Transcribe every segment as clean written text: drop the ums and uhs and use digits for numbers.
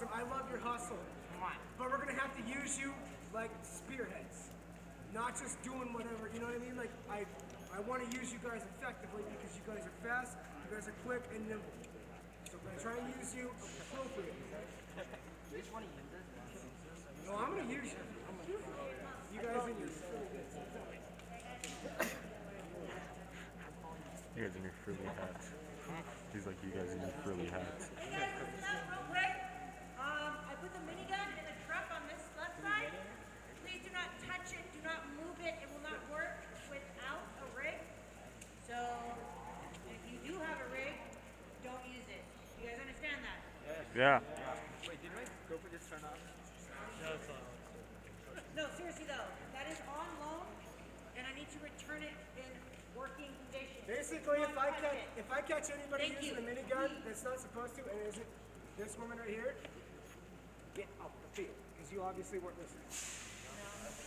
awesome. I love your hustle. But we're gonna have to use you like spearheads, not just doing whatever. You know what I mean? Like I want to use you guys effectively because you guys are fast, you guys are quick and nimble. So I'm gonna try and use you appropriately. You just want to use this? No, I'm gonna use you. You guys in your You guys in your frilly hats. He's like, you guys in your frilly hats. Real quick, I put the minigun in the truck on this left side. Please do not touch it, do not move it. It will not work without a rig. So, if you do have a rig, don't use it. You guys understand that? Yeah. Wait, did my GoPro just turn off? No, seriously though, that is on loan, and I need to return it in working condition. Basically, if I catch anybody Thank using you. a minigun that's not supposed to, and it isn't this woman right here, get out the field because you obviously weren't listening.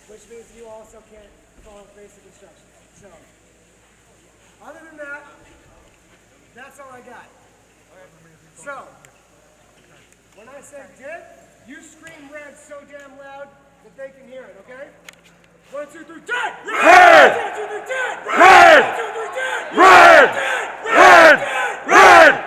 Which means you also can't follow basic instructions. So, other than that, that's all I got. So, when I say dig, you scream red so damn loud that they can hear it, okay? 1, 2, 3, dig! Red! 1, 2, 3, dig! Red! 1, 2, 3, dig! Red! Red! Red!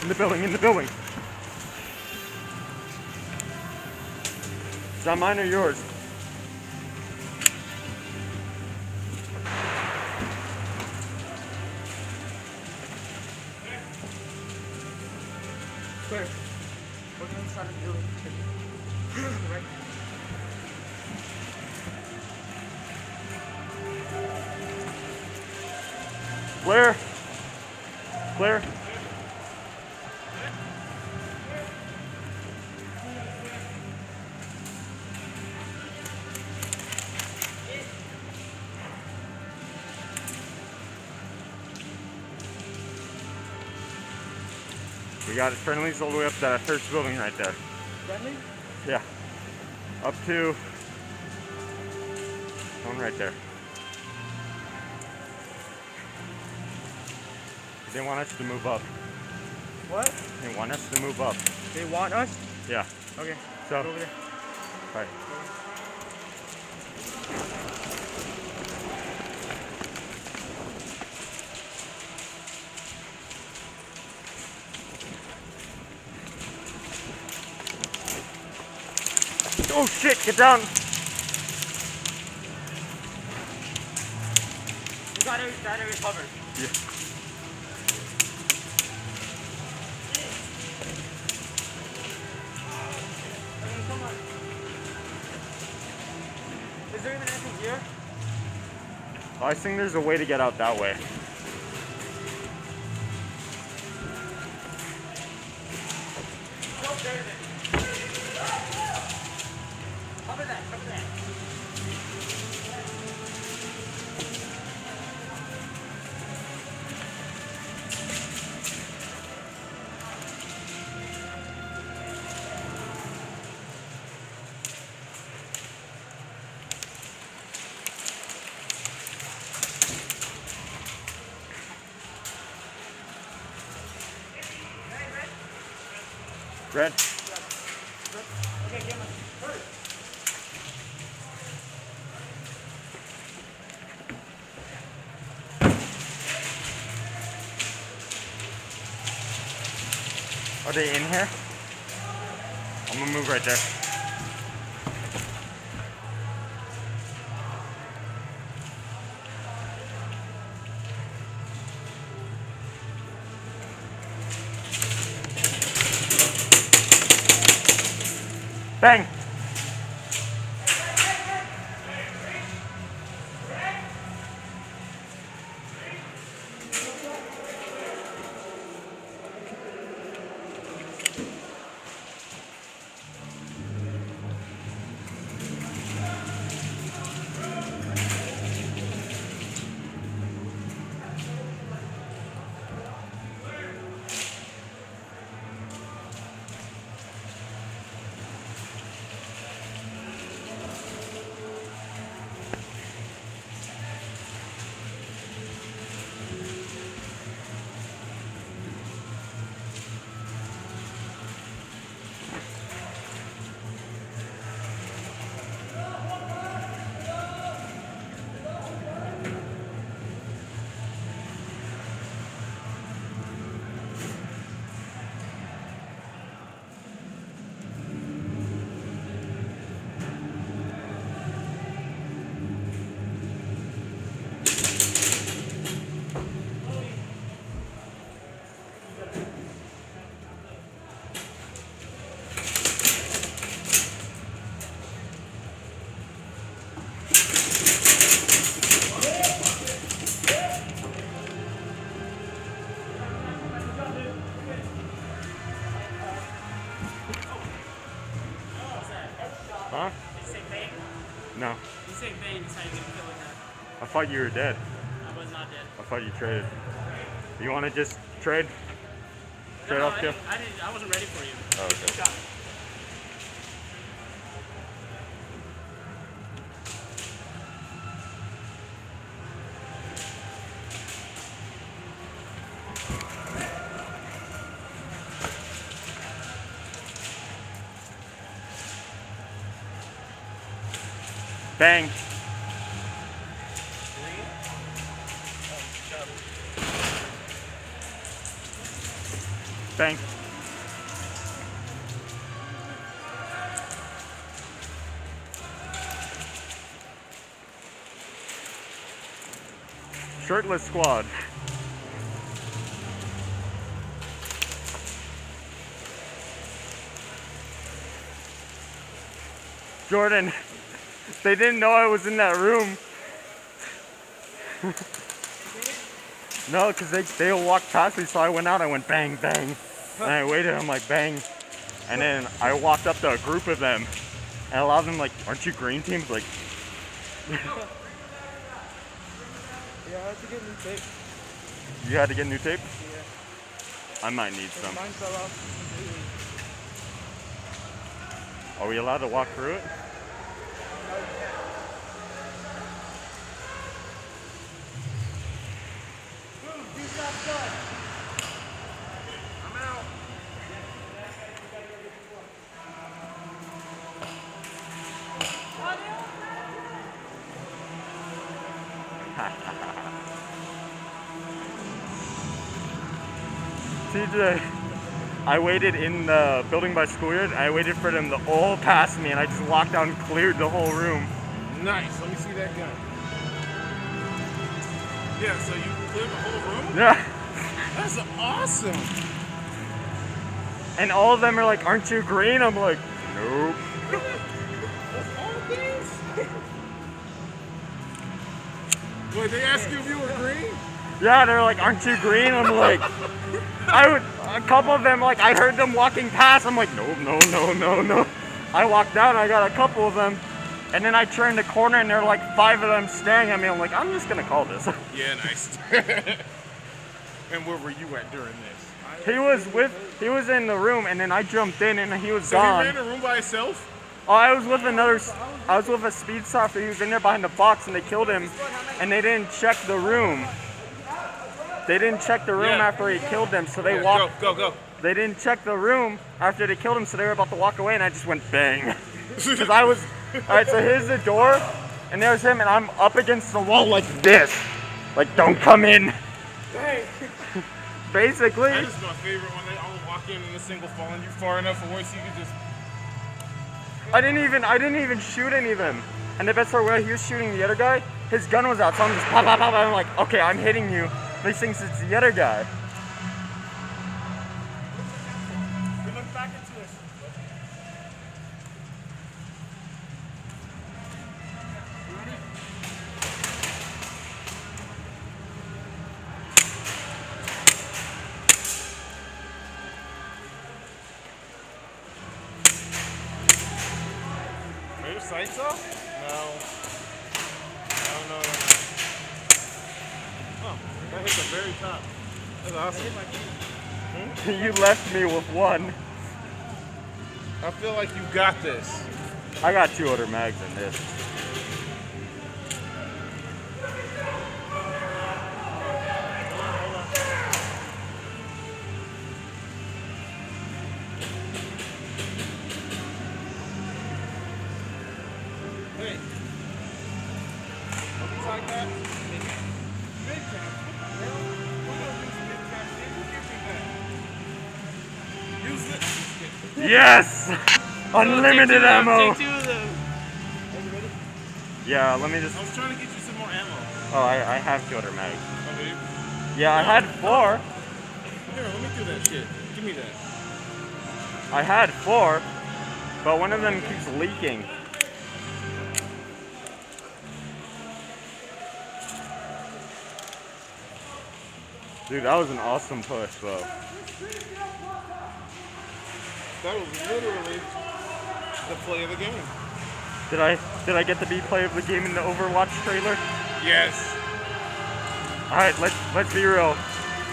In the building, in the building. Is that mine or yours? Clear. Look inside of the building. Right. Clear. Clear. We got it friendlies all the way up to that first building right there. Friendly? Yeah. Up to one right there. They want us to move up. What? They want us to move up. They want us? Yeah. Okay. So, Go over there. right. Oh shit, get down! That area is covered. Yeah. Okay, come on. Is there even anything here? I think there's a way to get out that way. No, there it is. Cover that, cover that. Red? Okay, get my hurry. Are they in here? I'm gonna move right there. Bang! No. You say bang, that's how you get a kill like that. I thought you were dead. I was not dead. I thought you traded. You want to just trade? Trade No, off kill? I wasn't ready for you. Oh, okay. Good shot. Bang. Bang. Shirtless squad. Jordan, they didn't know I was in that room. No, because they walked past me, so I went out, I went bang, bang. And I waited, I'm like bang. And then I walked up to a group of them, and a lot of them like, aren't you green teams? Like, Yeah, I have to get new tape. you had to get new tape? Yeah. I might need some. Mine fell off completely. Are we allowed to walk through it? I'm out. TJ, I waited in the building by schoolyard. I waited for them to all pass me, and I just walked out and cleared the whole room. Nice. Let me see that gun. Yeah, so you cleared the whole room? Yeah. That's awesome. And all of them are like, aren't you green? I'm like, nope. That's all things? Wait, they asked you if you were green? Yeah, they're like, aren't you green? I'm like, a couple of them, like, I heard them walking past. I'm like, no. I walked out and I got a couple of them. And then I turned the corner and there were like 5 of them staring at me. I'm like, I'm just gonna call this. Yeah, nice. And where were you at during this? He was in the room and then I jumped in and he was So gone. he ran the room by himself? Oh, I was with a speed softer. He was in there behind the box and they killed him. And they didn't check the room. They didn't check the room Yeah. after he killed them, so they Yeah, walked. Go. They didn't check the room after they killed him, so they were about to walk away, and I just went bang. Because I was, all right, so here's the door, and there's him, and I'm up against the wall like this. Like, don't come in. Basically. That is my favorite when they all walk in a single file and you're far enough away so you can just... I didn't even shoot any of them. And the best part, when he was shooting the other guy, his gun was out, so I'm just pop, and I'm like, okay, I'm hitting you. He thinks it's the other guy. We look back into us. Are your sights off? No. Oh, that hit the very top. That's awesome. You left me with one. I feel like you got this. I got 2 other mags in this. Hey. Looks like that. Big time. Well, we're gonna use big time. Give me that. Use it. Yes! Unlimited ammo! Take 2 of them. Yeah, let me just... I was trying to get you some more ammo. Oh, I have 2 other mags. Oh, do you? Yeah, I had 4. Here, let me do that shit. Give me that. I had 4, but one of them keeps leaking. Dude, that was an awesome push, though. That was literally the play of the game. Did I get to be play of the game in the Overwatch trailer? Yes. All right, let's be real.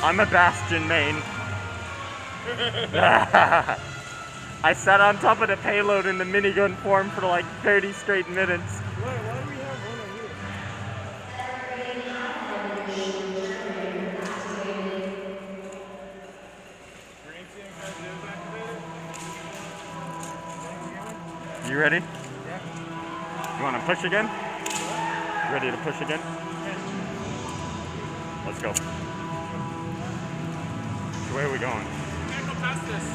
I'm a Bastion main. I sat on top of the payload in the minigun form for like 30 straight minutes. Why do we have one on here? You ready? Yeah. You want to push again? Ready to push again? Let's go. Which way are we going? We can't go past this.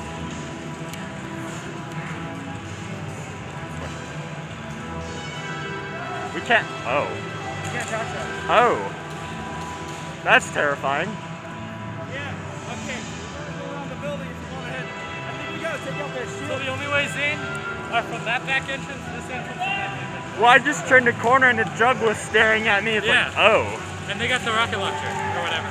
We can't. Oh. You can't touch that. Oh. That's terrifying. Yeah, okay. We're going around the building if you want to head. I think we gotta take out that shield. So the only ways in are from that back entrance, this entrance, and that entrance. Well, I just turned a corner and the jug was staring at me. It's Yeah. like, oh. And they got the rocket launcher, or whatever.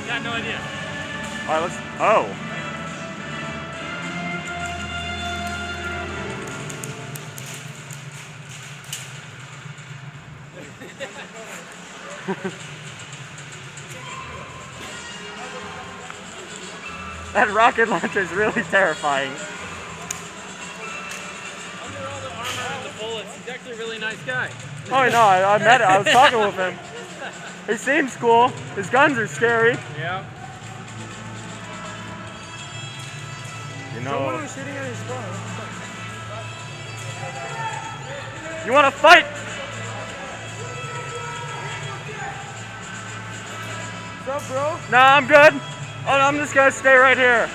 Got no idea. All right, let's. Oh. That rocket launcher is really terrifying. Under all the armor and the bullets, he's actually a really nice guy. Oh no, I met it. I was talking with him. He seems cool. His guns are scary. Yeah. You Someone know. was shooting at his phone. You want to fight? What's up, bro? Nah, I'm good. Oh, I'm just gonna stay right here.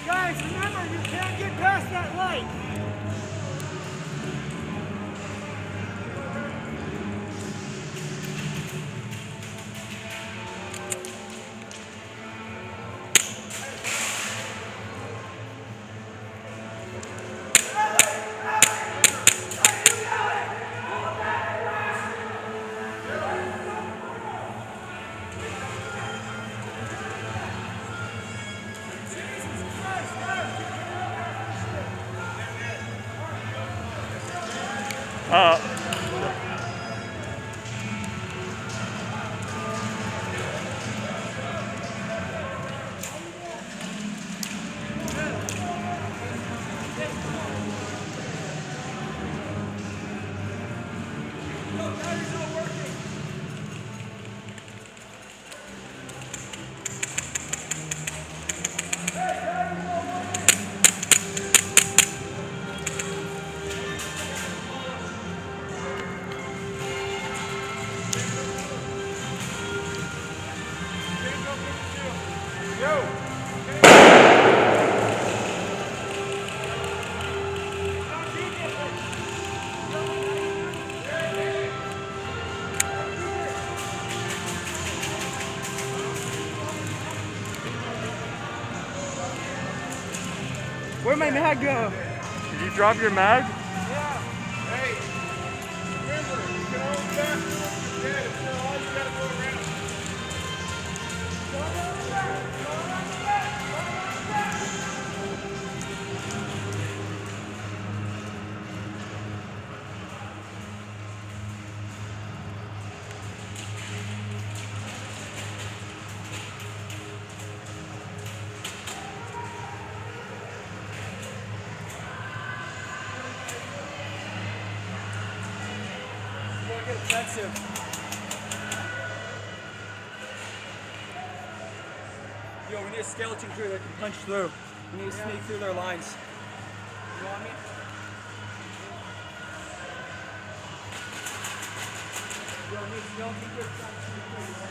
Guys, remember, you can't get past that light. Where'd my mag go? Did you drop your mag? Yeah. Hey, remember, you can only back if you're dead. If you're alive, you gotta go around. Get offensive. Yo, we need a skeleton crew that can punch through. We need to sneak through their lines. You want me? Yo, we need a skeleton crew that can sneak through.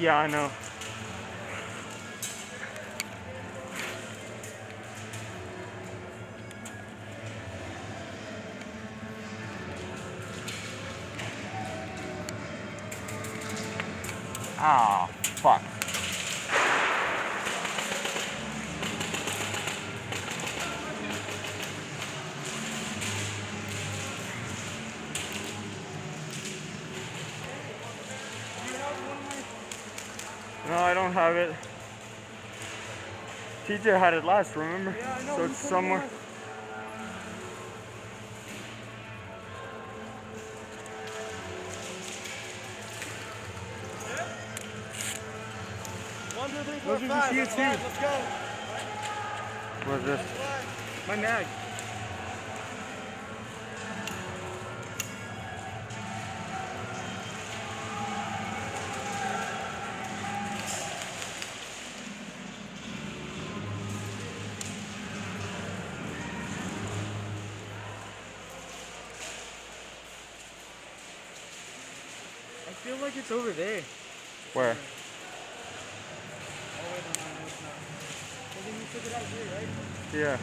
Yeah, I know. Ah, fuck. No, I don't have it. TJ had it last, remember? Yeah, I know. So we it's put it somewhere. on. One, two, three, Those four, are five. the That's CO2. five. Let's go. What's this? My nag. I feel like it's over there. Where? Oh, wait, no, it's not. I think you took it out here, right? Yeah.